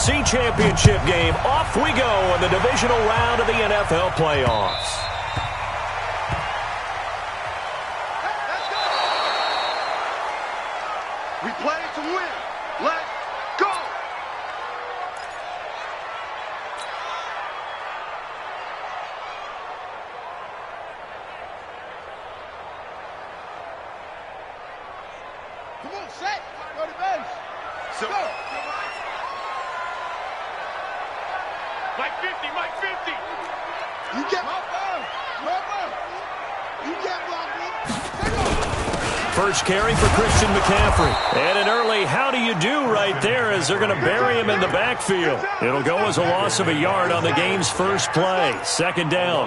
AFC Championship game. Off we go in the divisional round of the NFL playoffs. We play to win. Let's go! Come on, set. Go to base. So go. Mike 50, Mike 50. You get my ball. You get my ball. First carry for Christian McCaffrey. And an early how do you do right there as they're going to bury him in the backfield. It'll go as a loss of a yard on the game's first play. Second down.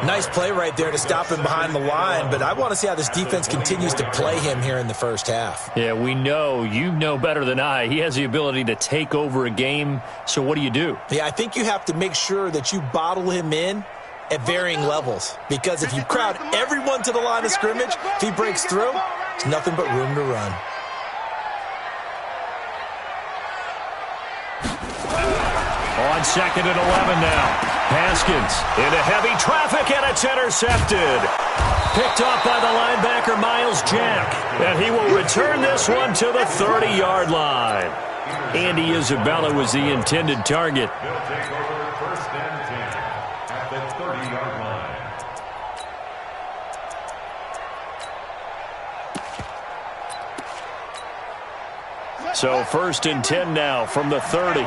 Nice play right there to stop him behind the line, but I want to see how this defense continues to play him here in the first half. Yeah, we know. You know better than I. He has the ability to take over a game. So what do you do? Yeah, I think you have to make sure that you bottle him in at varying levels, because if you crowd everyone to the line of scrimmage, if he breaks through, there's nothing but room to run. On second and 11 now. Haskins into heavy traffic, and it's intercepted. Picked off by the linebacker, Miles Jack. And he will return this one to the 30-yard line. Andy Isabella was the intended target. So first and 10 now from the 30.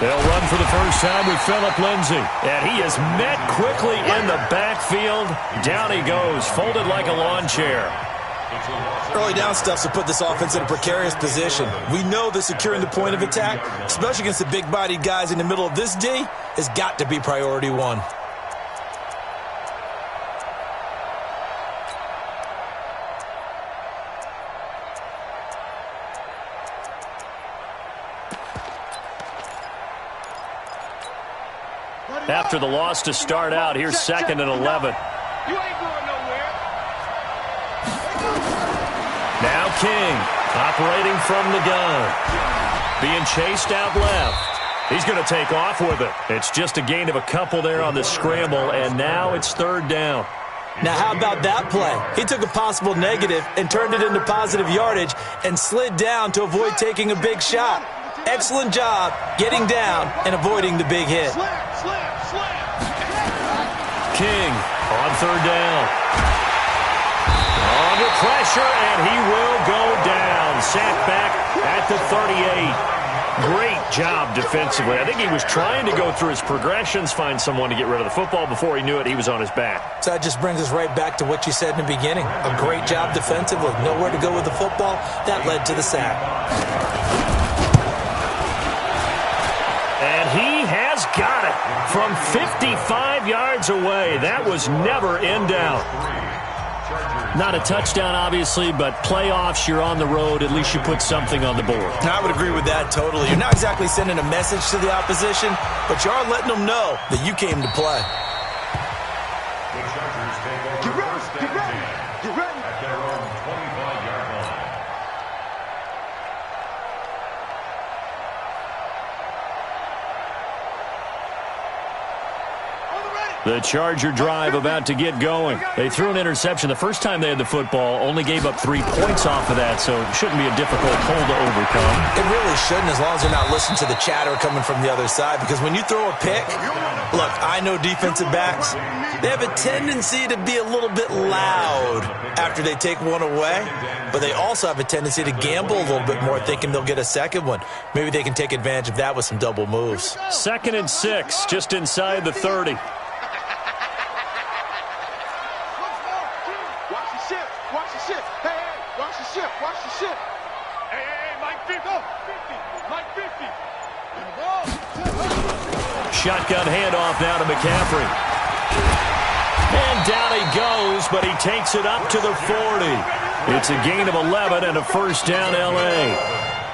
They'll run for the first time with Phillip Lindsay. And he is met quickly in the backfield. Down he goes, folded like a lawn chair. Early down stuffs will put this offense in a precarious position. We know that securing the point of attack, especially against the big-bodied guys in the middle of this D, has got to be priority one. After the loss to start out, here's second and 11. You ain't going nowhere. Now King, operating from the gun. Being chased out left. He's going to take off with it. It's just a gain of a couple there on the scramble, and now it's third down. Now, how about that play? He took a possible negative and turned it into positive yardage and slid down to avoid taking a big shot. Excellent job getting down and avoiding the big hit. King on third down. Under pressure, and he will go down. Sacked back at the 38. Great job defensively. I think he was trying to go through his progressions, find someone to get rid of the football. Before he knew it, he was on his back. So that just brings us right back to what you said in the beginning. A great job defensively. Nowhere to go with the football. That led to the sack. And he has got it from 55 yards away. That was never in doubt. Not a touchdown, obviously, but playoffs, you're on the road. At least you put something on the board. I would agree with that totally. You're not exactly sending a message to the opposition, but you are letting them know that you came to play. Get ready. At their own 25-yard line. The Charger drive about to get going. They threw an interception the first time they had the football, only gave up 3 points off of that, so it shouldn't be a difficult hole to overcome. It really shouldn't, as long as they're not listening to the chatter coming from the other side, because when you throw a pick, look, I know defensive backs, they have a tendency to be a little bit loud after they take one away, but they also have a tendency to gamble a little bit more, thinking they'll get a second one. Maybe they can take advantage of that with some double moves. 2nd and 6, just inside the 30. Shotgun handoff now to McCaffrey. And down he goes, but he takes it up to the 40. It's a gain of 11 and a first down, L.A.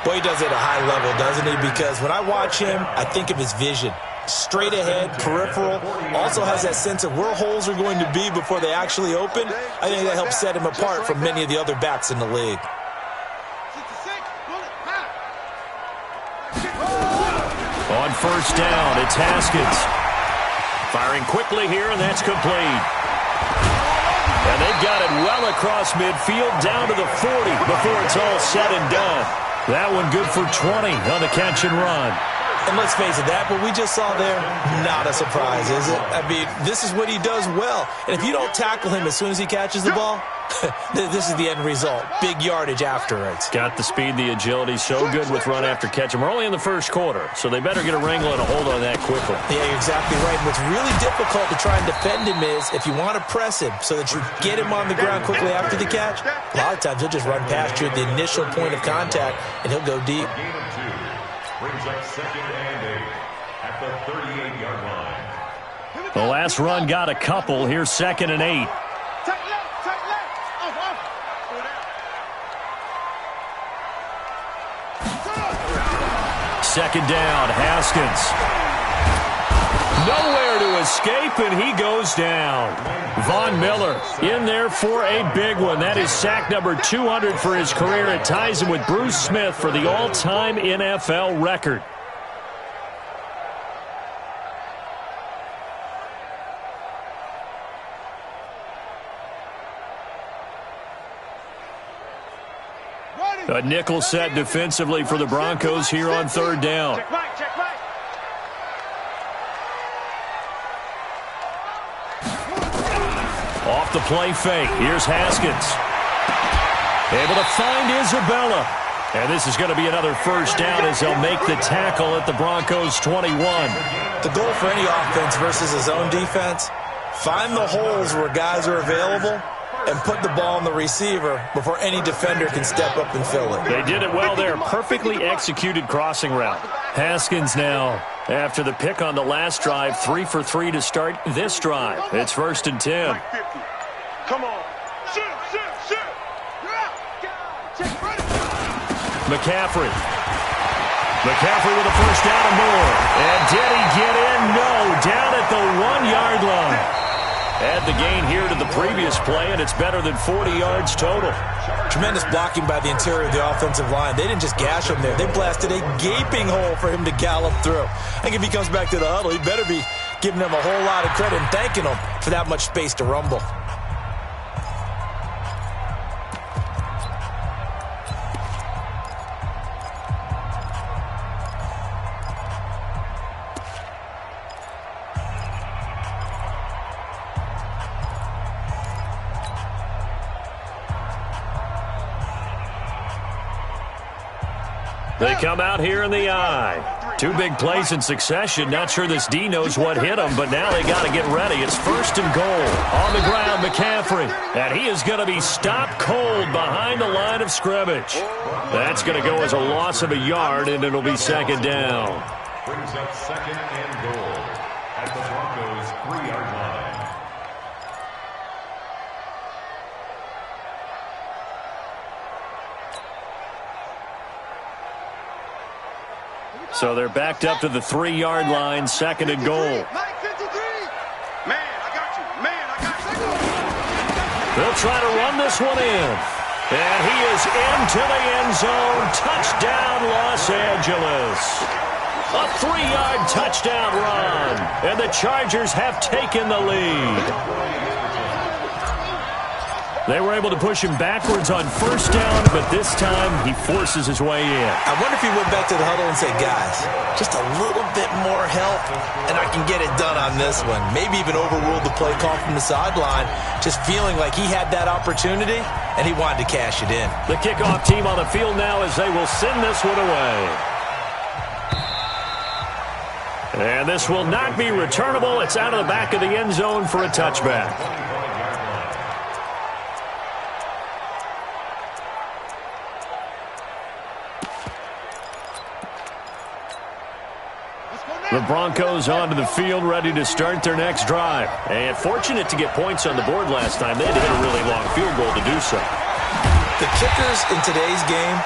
Boy, he does it at a high level, doesn't he? Because when I watch him, I think of his vision. straight ahead, peripheral. Also has that sense of where holes are going to be before they actually open. I think that helps set him apart from many of the other backs in the league. On first down, it's Haskins. Firing quickly here, and that's complete. And they've got it well across midfield, down to the 40 before it's all said and done. That one good for 20 on the catch and run. And let's face it, that what we just saw there, not a surprise, is it? I mean, this is what he does well. And if you don't tackle him as soon as he catches the ball, this is the end result. Big yardage afterwards. Got the speed, the agility, so good with run after catch. And we're only in the first quarter, so they better get a wrangle and a hold on that quickly. Yeah, you're exactly right. And what's really difficult to try and defend him is if you want to press him so that you get him on the ground quickly after the catch, a lot of times he'll just run past you at the initial point of contact, and he'll go deep. Brings up 2nd and 8 at the 38-yard line. The last run got a couple. Here's 2nd and 8. Second down, Haskins. Nowhere to escape, and he goes down. Von Miller in there for a big one. That is sack number 200 for his career. It ties him with Bruce Smith for the all-time NFL record. A nickel set defensively for the Broncos here on third down. Off the play fake. Here's Haskins. Able to find Isabella. And this is going to be another first down as they'll make the tackle at the Broncos 21. The goal for any offense versus his own defense, find the holes where guys are available and put the ball on the receiver before any defender can step up and fill it. They did it well there. Perfectly executed crossing route. Haskins now, after the pick on the last drive, 3 for 3 to start this drive. It's 1st and 10. Come on. McCaffrey with a first down and more. And did he get in? No. Down at the 1-yard line. Add the gain here to the previous play, and it's better than 40 yards total. Tremendous blocking by the interior of the offensive line. They didn't just gash him there. They blasted a gaping hole for him to gallop through. I think if he comes back to the huddle, he better be giving them a whole lot of credit and thanking them for that much space to rumble. They come out here in the I. 2 big plays in succession. Not sure this D knows what hit him, but now they got to get ready. It's 1st and goal. On the ground, McCaffrey. And he is going to be stopped cold behind the line of scrimmage. That's going to go as a loss of a yard, and it'll be 2nd down. Brings up 2nd and goal at the Broncos' 3-yard line. So they're backed up to the 3-yard line, 2nd and goal. Man, I got you. They'll try to run this one in. And he is into the end zone. Touchdown, Los Angeles. A 3-yard touchdown run. And the Chargers have taken the lead. They were able to push him backwards on first down, but this time he forces his way in. I wonder if he went back to the huddle and said, guys, just a little bit more help, and I can get it done on this one. Maybe even overruled the play call from the sideline, just feeling like he had that opportunity, and he wanted to cash it in. The kickoff team on the field now as they will send this one away. And this will not be returnable. It's out of the back of the end zone for a touchback. The Broncos onto the field, ready to start their next drive. And fortunate to get points on the board last time. They had to hit a really long field goal to do so. The kickers in today's game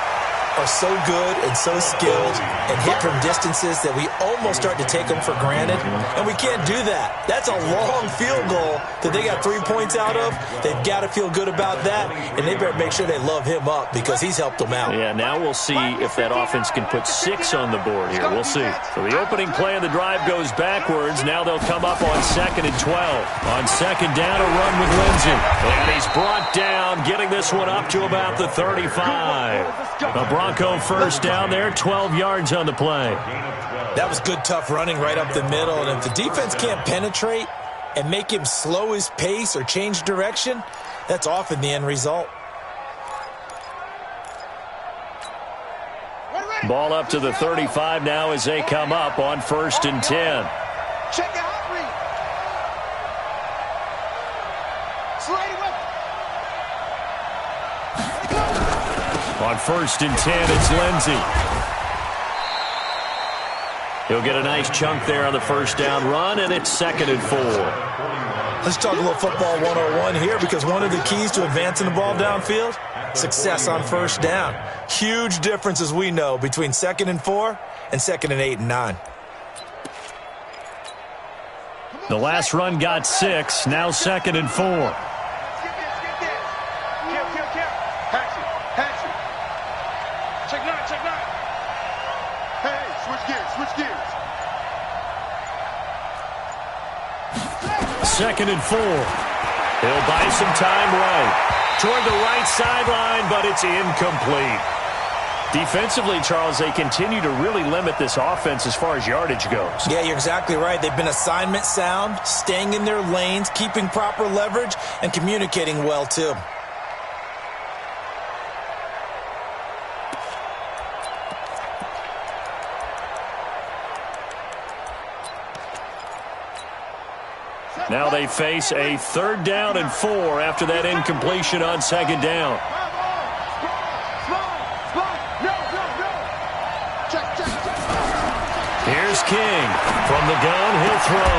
are so good and so skilled and hit from distances that we almost start to take them for granted, and we can't do that. That's a long field goal that they got 3 points out of. They've got to feel good about that, and they better make sure they love him up because he's helped them out. Yeah, now we'll see if that offense can put 6 on the board here. We'll see. So the opening play of the drive goes backwards. Now they'll come up on 2nd and 12. On 2nd down, a run with Lindsey. And he's brought down, getting this one up to about the 35. A Bronco first down there, 12 yards on the play. That was good, tough running right up the middle. And if the defense can't penetrate and make him slow his pace or change direction, that's often the end result. Ball up to the 35 now as they come up on 1st and 10. Check the hot read. Slide away. On 1st and 10, it's Lindsey. He'll get a nice chunk there on the first down run, and it's 2nd and 4. Let's talk a little football 101 here, because one of the keys to advancing the ball downfield, success on first down. Huge difference, as we know, between 2nd and 4 and 2nd and 8 and 9. The last run got 6, now 2nd and 4. Second and 4. He'll buy some time right. Toward the right sideline, but it's incomplete. Defensively, Charles, they continue to really limit this offense as far as yardage goes. Yeah, you're exactly right. They've been assignment sound, staying in their lanes, keeping proper leverage, and communicating well, too. Now they face a 3rd down and 4 after that incompletion on 2nd down. Here's King. From the gun, he'll throw.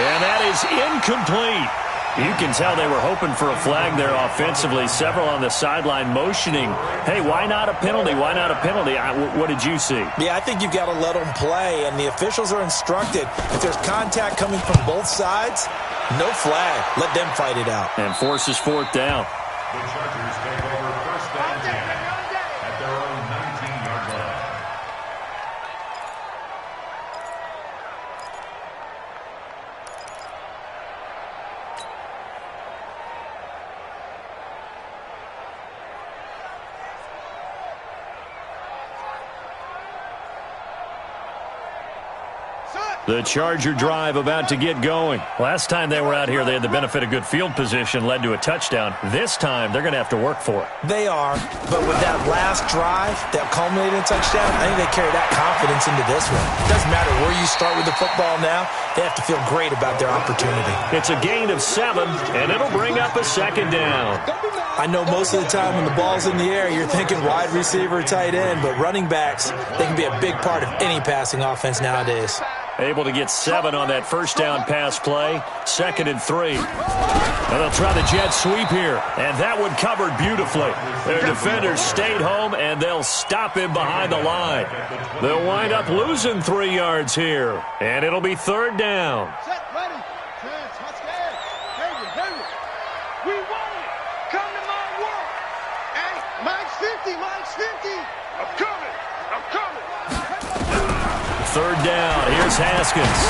And that is incomplete. You can tell they were hoping for a flag there offensively. Several on the sideline motioning, hey, why not a penalty? Why not a penalty? What did you see? Yeah, I think you've got to let them play, and the officials are instructed. If there's contact coming from both sides, no flag. Let them fight it out. And forces 4th down. The Chargers take over 1st and 10 at their own 19-yard line. The Charger drive about to get going. Last time they were out here, they had the benefit of good field position, led to a touchdown. This time, they're going to have to work for it. They are, but with that last drive that culminated in a touchdown, I think they carry that confidence into this one. It doesn't matter where you start with the football now. They have to feel great about their opportunity. It's a gain of 7, and it'll bring up a 2nd down. I know most of the time when the ball's in the air, you're thinking wide receiver, tight end, but running backs, they can be a big part of any passing offense nowadays. Able to get 7 on that first down pass play. 2nd and 3. Now they'll try the jet sweep here. And that one covered beautifully. Their defenders stayed home, and they'll stop him behind the line. They'll wind up losing 3 yards here. And it'll be 3rd down. Set, ready. Touchdown. Hurry. We want it. Come to my world. Hey, Mike's 50. I'm coming. 3rd down. Here's Haskins.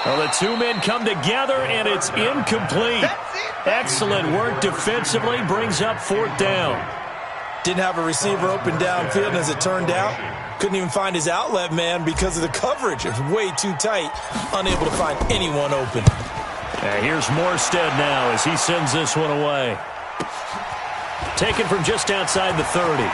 Well, the 2 men come together, and it's incomplete. Excellent work defensively. Brings up 4th down. Didn't have a receiver open downfield, and as it turned out, couldn't even find his outlet man because of the coverage. It was way too tight. Unable to find anyone open. And here's Morstead now as he sends this one away. Taken from just outside the 30.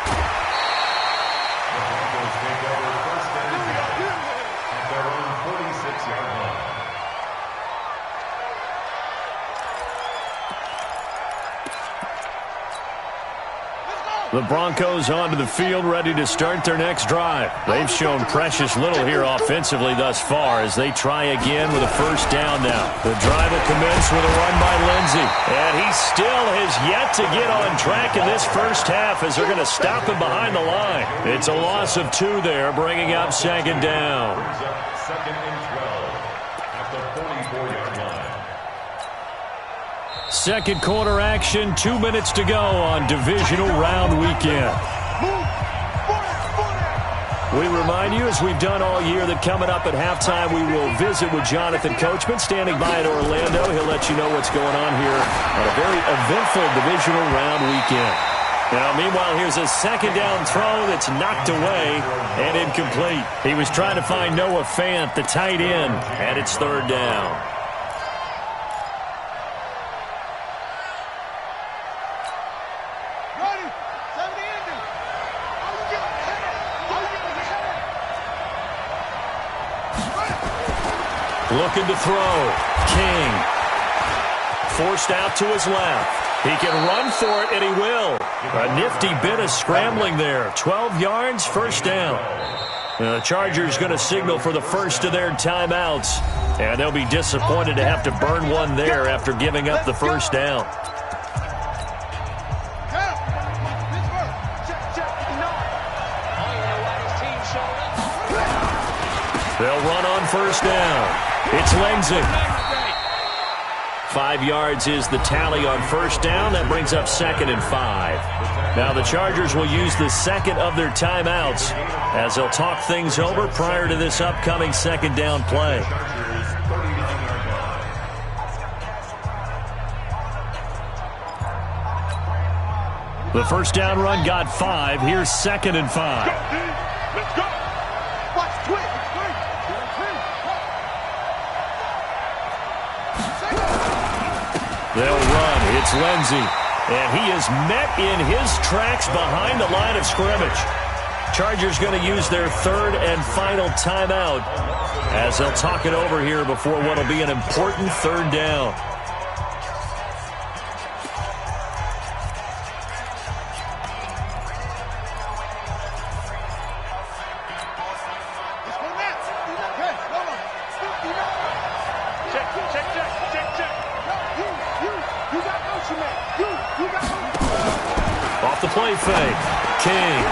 The Broncos onto the field, ready to start their next drive. They've shown precious little here offensively thus far as they try again with a first down now. The drive will commence with a run by Lindsey. And he still has yet to get on track in this first half as they're going to stop him behind the line. It's a loss of 2 there, bringing up second down. Second and 12 at the 44-yard line. Second quarter action, 2 minutes to go on divisional round weekend. We remind you, as we've done all year, that coming up at halftime, we will visit with Jonathan Coachman, standing by in Orlando. He'll let you know what's going on here on a very eventful divisional round weekend. Now, meanwhile, here's a second down throw that's knocked away and incomplete. He was trying to find Noah Fant, the tight end, and it's third down. Looking to throw. King. Forced out to his left. He can run for it, and he will. A nifty bit of scrambling there. 12 yards, first down. The Chargers going to signal for the first of their timeouts. And they'll be disappointed to have to burn one there after giving up the first down. They'll run on first down. It's Lindsey. 5 yards is the tally on first down. That brings up second and 5. Now the Chargers will use the second of their timeouts as they'll talk things over prior to this upcoming second down play. The first down run got 5. Here's second and 5. Let's go. Watch twitch. They'll run. It's Lindsey. And he is met in his tracks behind the line of scrimmage. Chargers going to use their third and final timeout as they'll talk it over here before what will be an important third down. Off the play fake. King.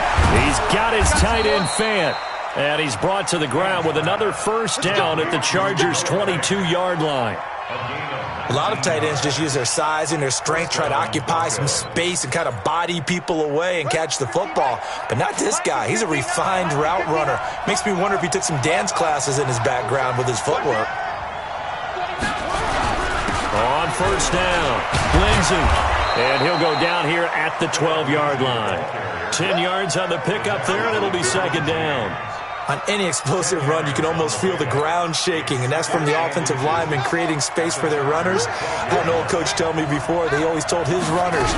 He's got his tight end Fant. And he's brought to the ground with another first down at the Chargers' 22-yard line. A lot of tight ends just use their size and their strength, try to occupy some space and kind of body people away and catch the football. But not this guy. He's a refined route runner. Makes me wonder if he took some dance classes in his background with his footwork. On first down, Lindsey. And he'll go down here at the 12-yard line. 10 yards on the pickup there, and it'll be second down. On any explosive run, you can almost feel the ground shaking, and that's from the offensive linemen creating space for their runners. I had an old coach tell me before, they always told his runners,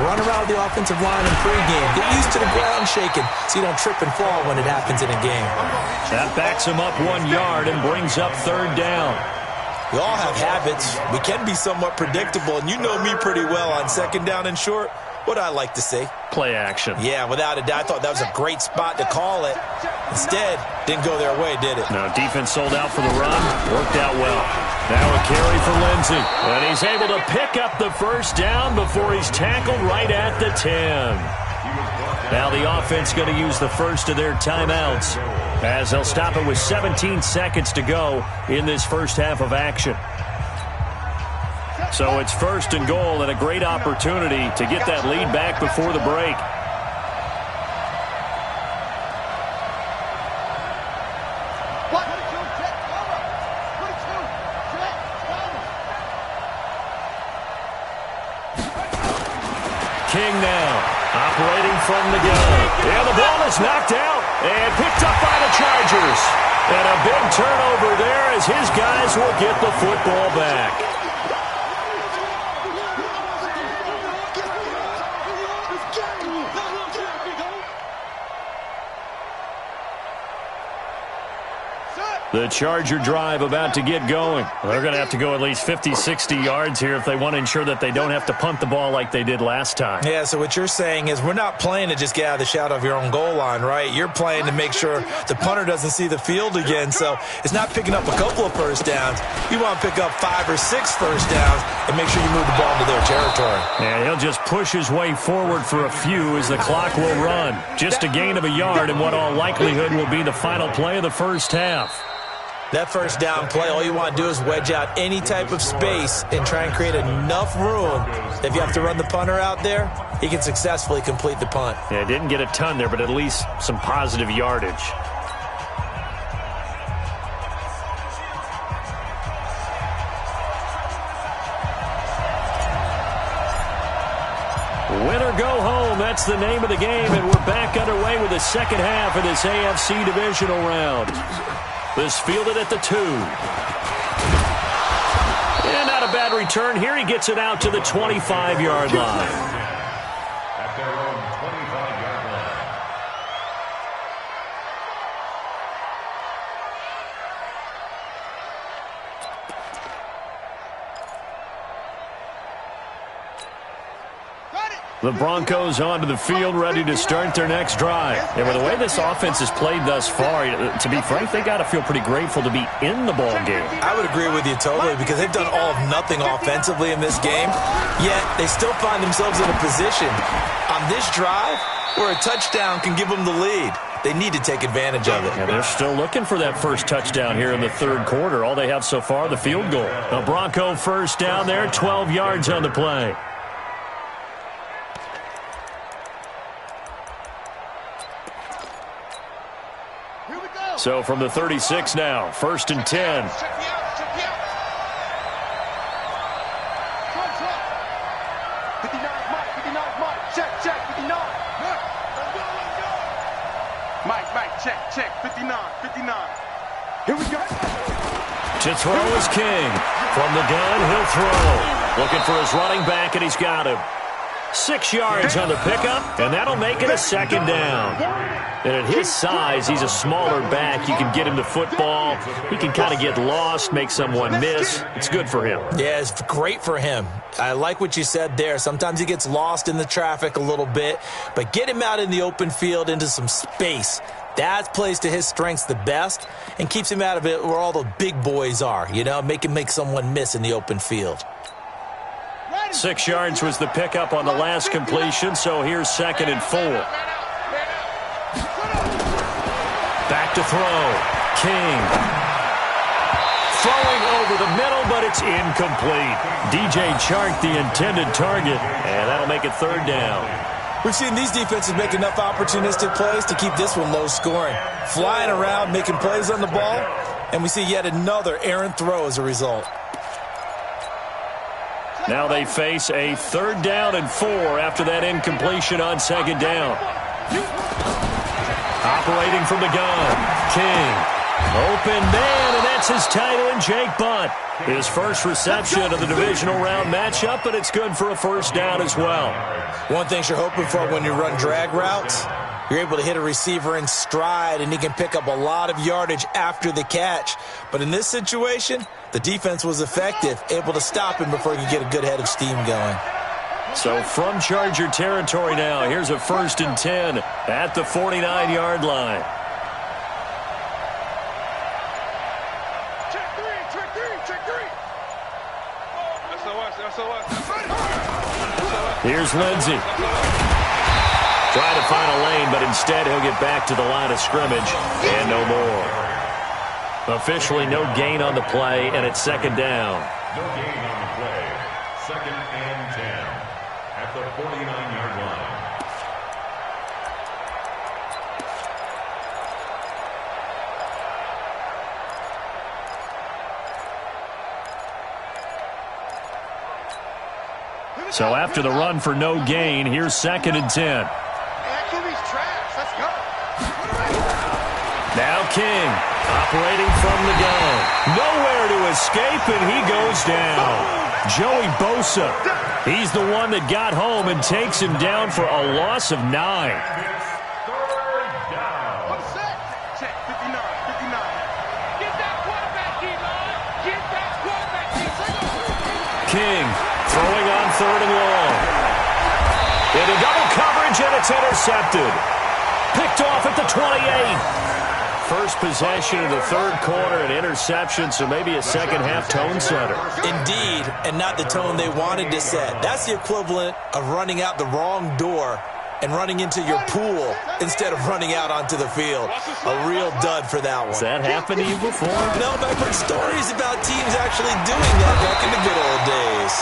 run around the offensive line in pregame. Get used to the ground shaking so you don't trip and fall when it happens in a game. That backs him up 1 yard and brings up third down. We all have habits. We can be somewhat predictable, and you know me pretty well on second down and short. What I like to say? Play action. Yeah, without a doubt. I thought that was a great spot to call it. Instead, didn't go their way, did it? Now, defense sold out for the run. Worked out well. Now a carry for Lindsey. And he's able to pick up the first down before he's tackled right at the 10. Now the offense going to use the first of their timeouts as they'll stop it with 17 seconds to go in this first half of action. So it's first and goal and a great opportunity to get that lead back before the break. King now operating from the gun. And the ball is knocked out and picked up by the Chargers. And a big turnover there as his guys will get the football back. Set. The Charger drive about to get going. They're going to have to go at least 50, 60 yards here if they want to ensure that they don't have to punt the ball like they did last time. Yeah, so what you're saying is we're not playing to just get out of the shadow of your own goal line, right? You're playing to make sure the punter doesn't see the field again. So it's not picking up a couple of first downs. You want to pick up 5 or 6 first downs and make sure you move the ball into their territory. And he'll just push his way forward for a few as the clock will run. Just a gain of a yard in what all likelihood will be the final play of the first half. That first down play, all you want to do is wedge out any type of space and try and create enough room. If you have to run the punter out there, he can successfully complete the punt. Yeah, didn't get a ton there, but at least some positive yardage. Win or go home, that's the name of the game, and we're back underway with the second half of this AFC divisional round. This fielded at the 2. And not a bad return. Here he gets it out to the 25-yard line. At their own 25-yard line. The Broncos onto the field, ready to start their next drive. And with the way this offense has played thus far, to be frank, they got to feel pretty grateful to be in the ball game. I would agree with you totally because they've done all of nothing offensively in this game, yet they still find themselves in a position on this drive where a touchdown can give them the lead. They need to take advantage of it. And they're still looking for that first touchdown here in the third quarter. All they have so far, the field goal. A Bronco first down there, 12 yards on the play. So from the 36 now, 1st and 10. Check me out. 59, Mike. 59, Mike. Check, 59. Let's go. Mike, check. 59. Here we go. To throw is King. From the gun, he'll throw. Looking for his running back, and he's got him. 6 yards on the pickup, and that'll make it a second down. And at his size, he's a smaller back. You can get him the football. He can kind of get lost, make someone miss. It's good for him. Yeah, it's great for him. I like what you said there. Sometimes he gets lost in the traffic a little bit, but get him out in the open field into some space. That plays to his strengths the best and keeps him out of it where all the big boys are, you know, make him make someone miss in the open field. 6 yards was the pickup on the last completion, so here's 2nd and 4. Back to throw. King. Throwing over the middle, but it's incomplete. DJ Chark, the intended target, and that'll make it 3rd down. We've seen these defenses make enough opportunistic plays to keep this one low scoring. Flying around, making plays on the ball, and we see yet another errant throw as a result. Now they face a 3rd down and 4 after that incompletion on 2nd down. Operating from the gun, King. Open man, and that's his tight end, Jake Butt. His first reception of the divisional round matchup, but it's good for a 1st down as well. One thing you're hoping for when you run drag routes, you're able to hit a receiver in stride, and he can pick up a lot of yardage after the catch. But in this situation, the defense was effective, able to stop him before he could get a good head of steam going. So from Charger territory now, here's a 1st and 10 at the 49-yard line. Check three. Here's Lindsey. Trying to find a lane, but instead he'll get back to the line of scrimmage and no more. Officially no gain on the play, and it's 2nd down. No gain on the play. 2nd and 10 at the 49-yard line. So after the run for no gain, here's 2nd and 10. Let's go. Now King, operating from the gun. Nowhere to escape, and he goes down. Joey Bosa, he's the one that got home and takes him down for a loss of 9. Check, 59. Get down. King, throwing on 3rd and long. Into double coverage, and it's intercepted. Picked off at the 28. First possession of the 3rd quarter, an interception, so maybe a second-half tone setter. Indeed, and not the tone they wanted to set. That's the equivalent of running out the wrong door and running into your pool instead of running out onto the field. A real dud for that one. Has that happened to you before? No, but I've heard stories about teams actually doing that back in the good old days.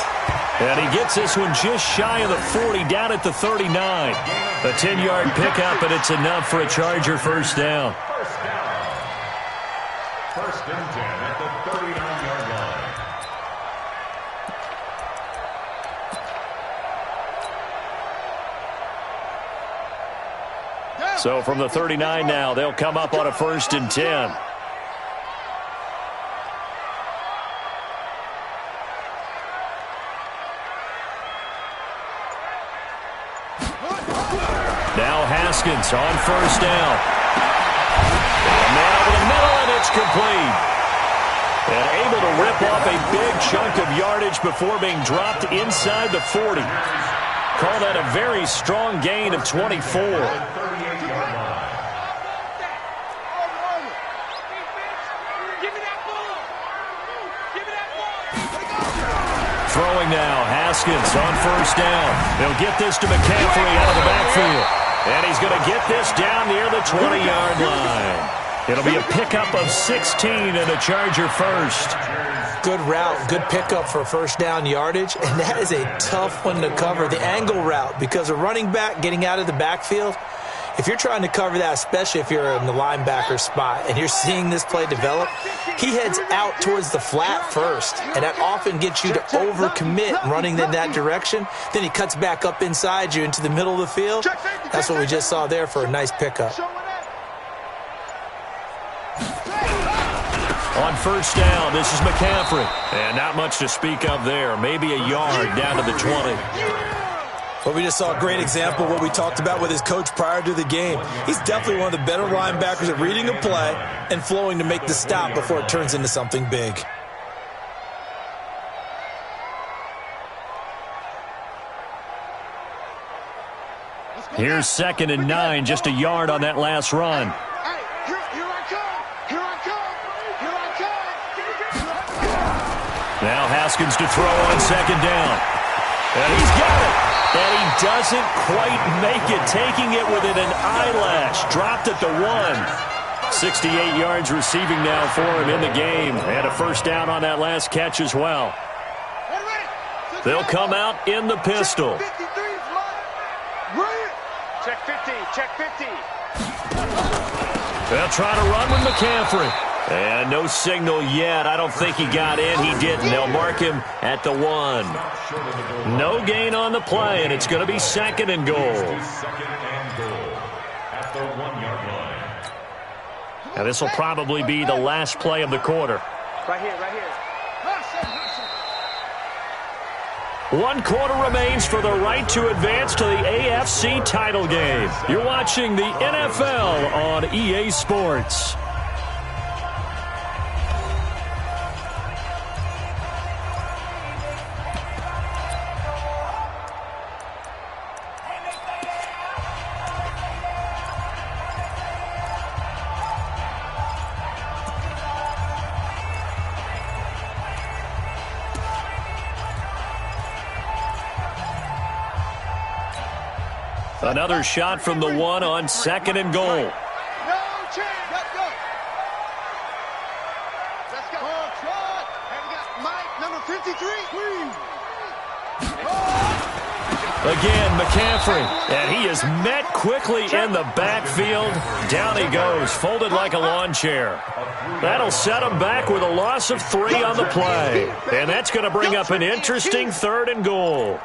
And he gets this one just shy of the 40, down at the 39. A 10-yard pickup, and it's enough for a Charger first down. First and 10 at the 39-yard line. So from the 39 now, they'll come up on a 1st and 10. Now Haskins on 1st down. A man over the middle, and it's complete. And able to rip off a big chunk of yardage before being dropped inside the 40. Call that a very strong gain of 24. Throwing now, Haskins on 1st down. They'll get this to McCaffrey out of the backfield. And he's going to get this down near the 20-yard line. It'll be a pickup of 16 and a Charger first. Good route, good pickup for 1st down yardage, and that is a tough one to cover, the angle route, because a running back getting out of the backfield, if you're trying to cover that, especially if you're in the linebacker spot and you're seeing this play develop, he heads out towards the flat first, and that often gets you to overcommit running in that direction. Then he cuts back up inside you into the middle of the field. That's what we just saw there for a nice pickup. On 1st down, this is McCaffrey. And not much to speak of there. Maybe a yard down to the 20. Well, we just saw a great example of what we talked about with his coach prior to the game. He's definitely one of the better linebackers at reading a play and flowing to make the stop before it turns into something big. Here's 2nd and 9, just a yard on that last run. Now Haskins to throw on 2nd down. And he's got it. And he doesn't quite make it, taking it within an eyelash. Dropped at the 1. 68 yards receiving now for him in the game. And a 1st down on that last catch as well. They'll come out in the pistol. Check 50, check 50. They'll try to run with McCaffrey. And no signal yet. I don't think he got in. He didn't. They'll mark him at the 1. No gain on the play, and it's going to be 2nd and goal. 2nd and goal at the 1-yard line. Now this will probably be the last play of the quarter. Right here, right here. 1 quarter remains for the right to advance to the AFC title game. You're watching the NFL on EA Sports. Another shot from the 1 on 2nd and goal. No chance. Let's go. Let's go. And we got Mike, number 53. Again, McCaffrey. And he is met quickly in the backfield. Down he goes, folded like a lawn chair. That'll set him back with a loss of 3 on the play. And that's going to bring up an interesting 3rd and goal.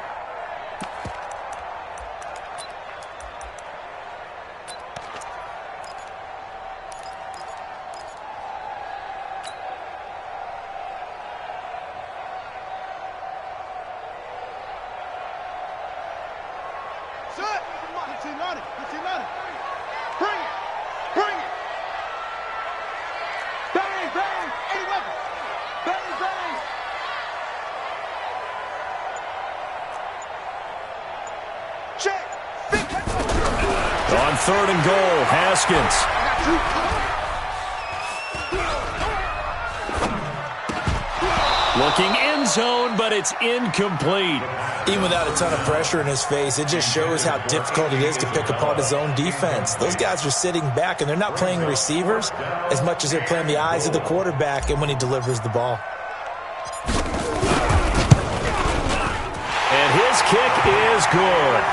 check. On 3rd and goal, Haskins. Looking end zone, but it's incomplete. Even without a ton of pressure in his face, it just shows how difficult it is to pick apart his own defense. Those guys are sitting back, and they're not playing receivers as much as they're playing the eyes of the quarterback and when he delivers the ball. And his kick is good.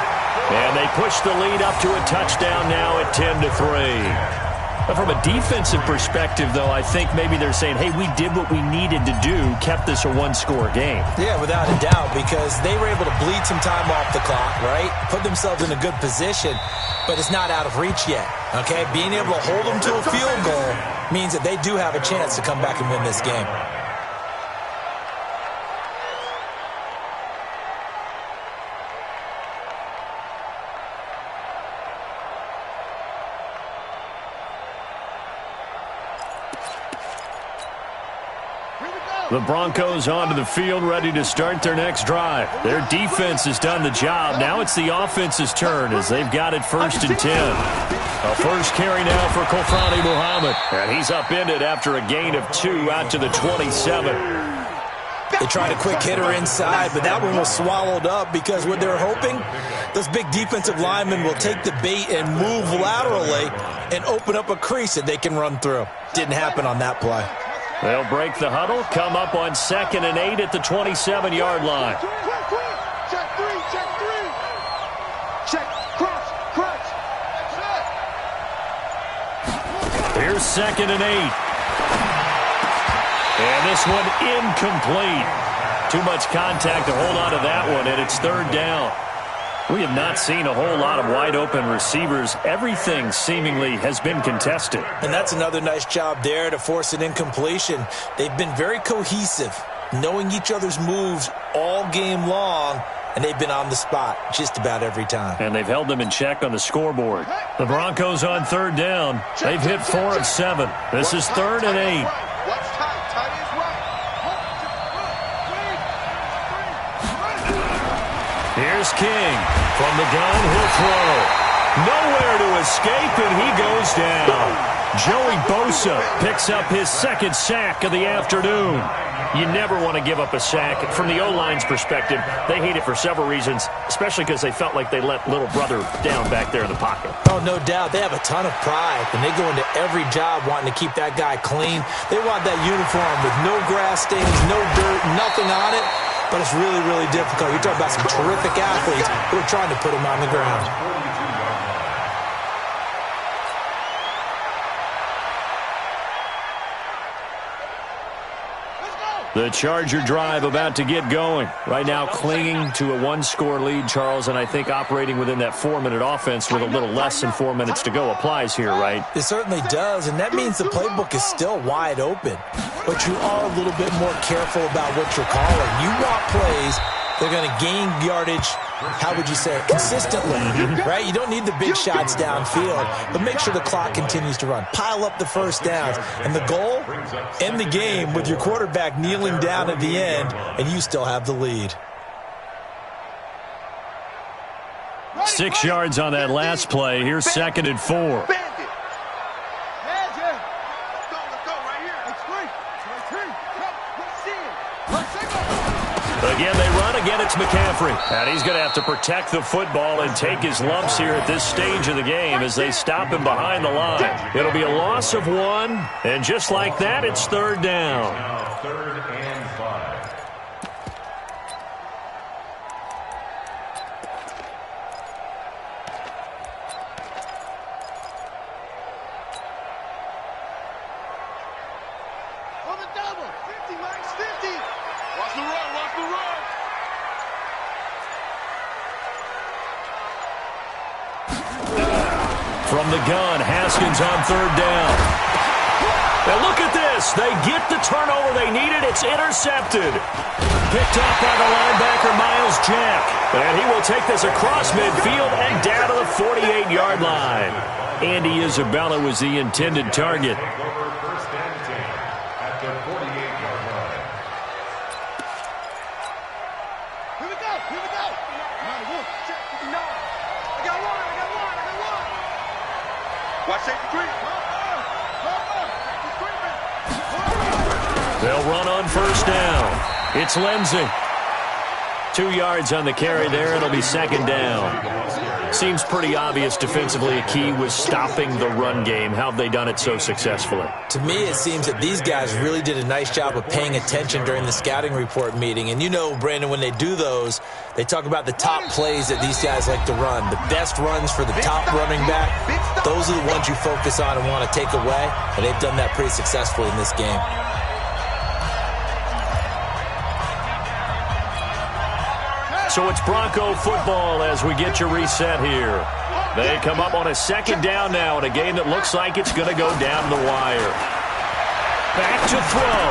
And they push the lead up to a touchdown now at 10-3. But from a defensive perspective, though, I think maybe they're saying, hey, we did what we needed to do, kept this a one-score game. Yeah, without a doubt, because they were able to bleed some time off the clock, right? Put themselves in a good position, but it's not out of reach yet, okay? Being able to hold them to a field goal means that they do have a chance to come back and win this game. The Broncos onto the field, ready to start their next drive. Their defense has done the job. Now it's the offense's turn as they've got it 1st and 10. A first carry now for Kofrani Muhammad. And he's upended after a gain of 2 out to the 27. They tried a quick hitter inside, but that one was swallowed up because what they're hoping, those big defensive linemen will take the bait and move laterally and open up a crease that they can run through. Didn't happen on that play. They'll break the huddle, come up on 2nd and 8 at the 27-yard line. Check 3, check 3. Check, cross. Here's 2nd and 8. And this one incomplete. Too much contact to hold on to that one, and it's 3rd down. We have not seen a whole lot of wide-open receivers. Everything seemingly has been contested. And that's another nice job there to force an incompletion. They've been very cohesive, knowing each other's moves all game long, and they've been on the spot just about every time. And they've held them in check on the scoreboard. The Broncos on 3rd down. They've hit 4 of 7. This is 3rd and 8. Watch tight. Tight is right. Here's King. From the gun, he'll throw. Nowhere to escape, and he goes down. Joey Bosa picks up his 2nd sack of the afternoon. You never want to give up a sack. From the O-line's perspective, they hate it for several reasons, especially because they felt like they let little brother down back there in the pocket. Oh, no doubt. They have a ton of pride, and they go into every job wanting to keep that guy clean. They want that uniform with no grass stains, no dirt, nothing on it. But it's really, really difficult. You're talking about some terrific athletes who are trying to put him on the ground. The Charger drive about to get going. Right now clinging to a 1-score lead, Charles, and I think operating within that 4-minute offense with a little less than 4 minutes to go applies here, right? It certainly does, and that means the playbook is still wide open. But you are a little bit more careful about what you're calling. You want plays that are going to gain yardage, how would you say it, consistently, right? You don't need the big shots downfield, but make sure the clock continues to run. Pile up the first downs. And the goal, end the game with your quarterback kneeling down at the end, and you still have the lead. 6 yards on that last play. Here's 2nd and 4. Again, they run. Again, it's McCaffrey. And he's going to have to protect the football and take his lumps here at this stage of the game as they stop him behind the line. It'll be a loss of 1, and just like that, it's 3rd down. Now 3rd and 5. On the double. 50, Max, 50. Watch the run, watch the run. From the gun, Haskins on 3rd down. Now look at this. They get the turnover they needed. It's intercepted. Picked up by the linebacker, Miles Jack. And he will take this across midfield and down to the 48-yard line. Andy Isabella was the intended target. Over 1st and 10 at the 48-yard line. Here we go, here we go. 91, check 59. They'll run on first down. It's Lindsey. 2 yards on the carry there. It'll be second down. Seems pretty obvious defensively a key was stopping the run game. How have they done it so successfully? To me, it seems that these guys really did a nice job of paying attention during the scouting report meeting. And you know, Brandon, when they do those, they talk about the top plays that these guys like to run. The best runs for the top running back, those are the ones you focus on and want to take away. And they've done that pretty successfully in this game. So it's Bronco football as we get you reset here. They come up on a second down now in a game that looks like it's going to go down the wire. Back to throw.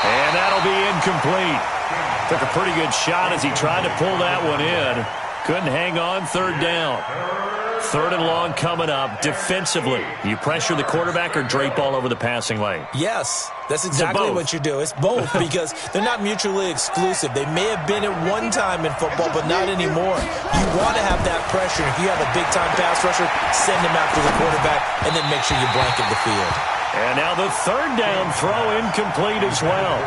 And that'll be incomplete. Took a pretty good shot as he tried to pull that one in. Couldn't hang on, third down. Third and long coming up. Defensively, you pressure the quarterback or drape all over the passing lane? Yes, that's exactly what you do. It's both because they're not mutually exclusive. They may have been at one time in football, but not anymore. You want to have that pressure. If you have a big-time pass rusher, send him after the quarterback, and then make sure you blanket the field. And now the third down throw incomplete as well.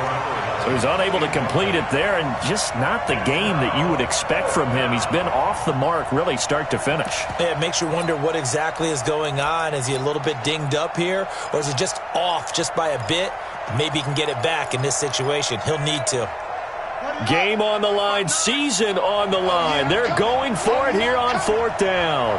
So he's unable to complete it there, and just not the game that you would expect from him. He's been off the mark really start to finish. Yeah, it makes you wonder what exactly is going on. Is he a little bit dinged up here, or is he just off just by a bit? Maybe he can get it back in this situation. He'll need to. Game on the line, season on the line. They're going for it here on fourth down.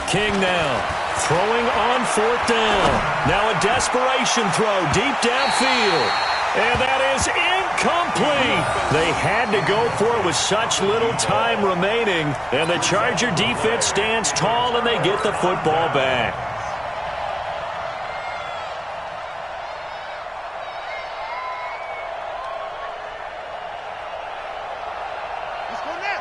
King now. Throwing on fourth down. Now a desperation throw deep downfield. And that is incomplete. They had to go for it with such little time remaining. And the Charger defense stands tall and they get the football back.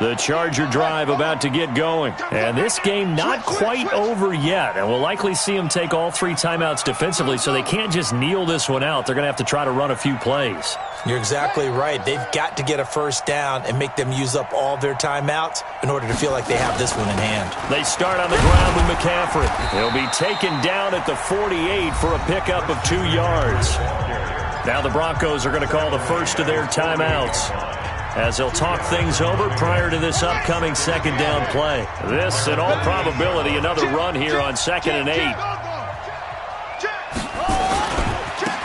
The Charger drive about to get going. And this game not quite over yet. And we'll likely see them take all three timeouts defensively, so they can't just kneel this one out. They're going to have to try to run a few plays. You're exactly right. They've got to get a first down and make them use up all their timeouts in order to feel like they have this one in hand. They start on the ground with McCaffrey. He'll be taken down at the 48 for a pickup of 2 yards. Now the Broncos are going to call the first of their timeouts, as they'll talk things over prior to this upcoming second down play. This, in all probability, another run here on 2nd and 8.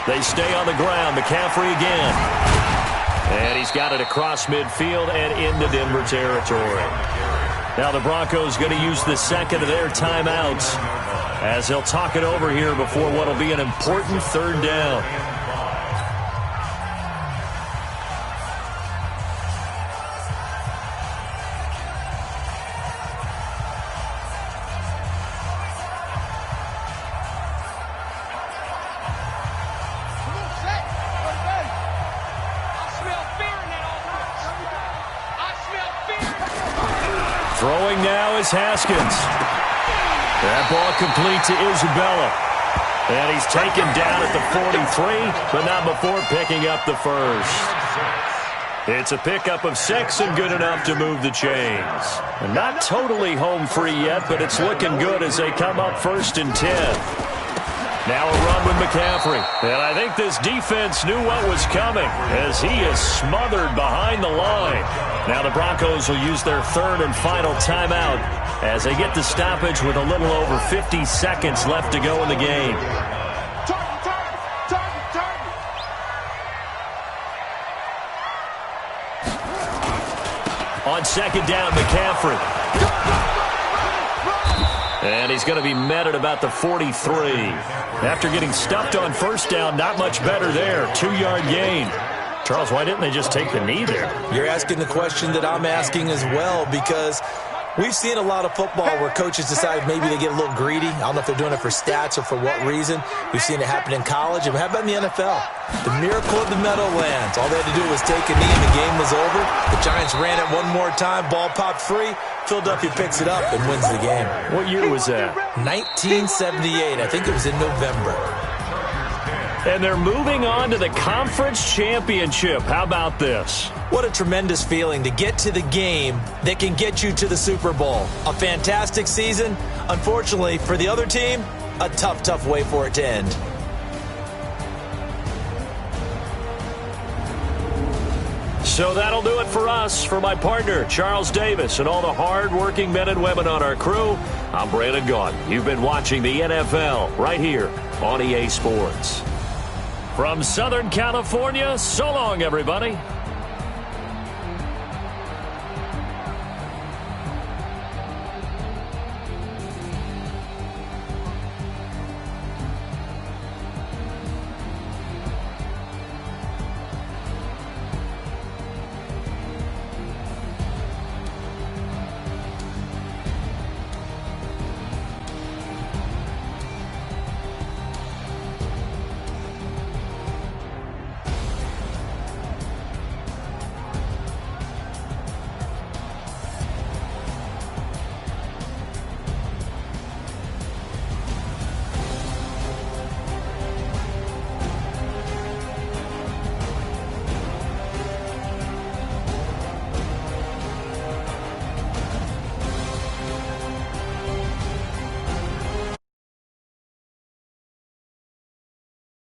They stay on the ground. McCaffrey again. And he's got it across midfield and into Denver territory. Now the Broncos going to use the second of their timeouts as they'll talk it over here before what will be an important third down. Throwing now is Haskins. That ball complete to Isabella. And he's taken down at the 43, but not before picking up the first. It's a pickup of 6 and good enough to move the chains. And not totally home free yet, but it's looking good as they come up 1st and 10. Now a run with McCaffrey. And I think this defense knew what was coming as he is smothered behind the line. Now the Broncos will use their third and final timeout as they get the stoppage with a little over 50 seconds left to go in the game. On second down, McCaffrey. And he's going to be met at about the 43. After getting stuffed on first down, not much better there. 2-yard gain. Charles, why didn't they just take the knee there? You're asking the question that I'm asking as well, because we've seen a lot of football where coaches decide maybe they get a little greedy. I don't know if they're doing it for stats or for what reason. We've seen it happen in college. And how about in the NFL? The miracle of the Meadowlands. All they had to do was take a knee and the game was over. The Giants ran it one more time. Ball popped free. Philadelphia picks it up and wins the game. What year was that? 1978. I think it was in November. And they're moving on to the conference championship. How about this? What a tremendous feeling to get to the game that can get you to the Super Bowl. A fantastic season. Unfortunately, for the other team, a tough, tough way for it to end. So that'll do it for us. For my partner, Charles Davis, and all the hard-working men and women on our crew, I'm Brandon Gaudin. You've been watching the NFL right here on EA Sports. From Southern California, so long, everybody.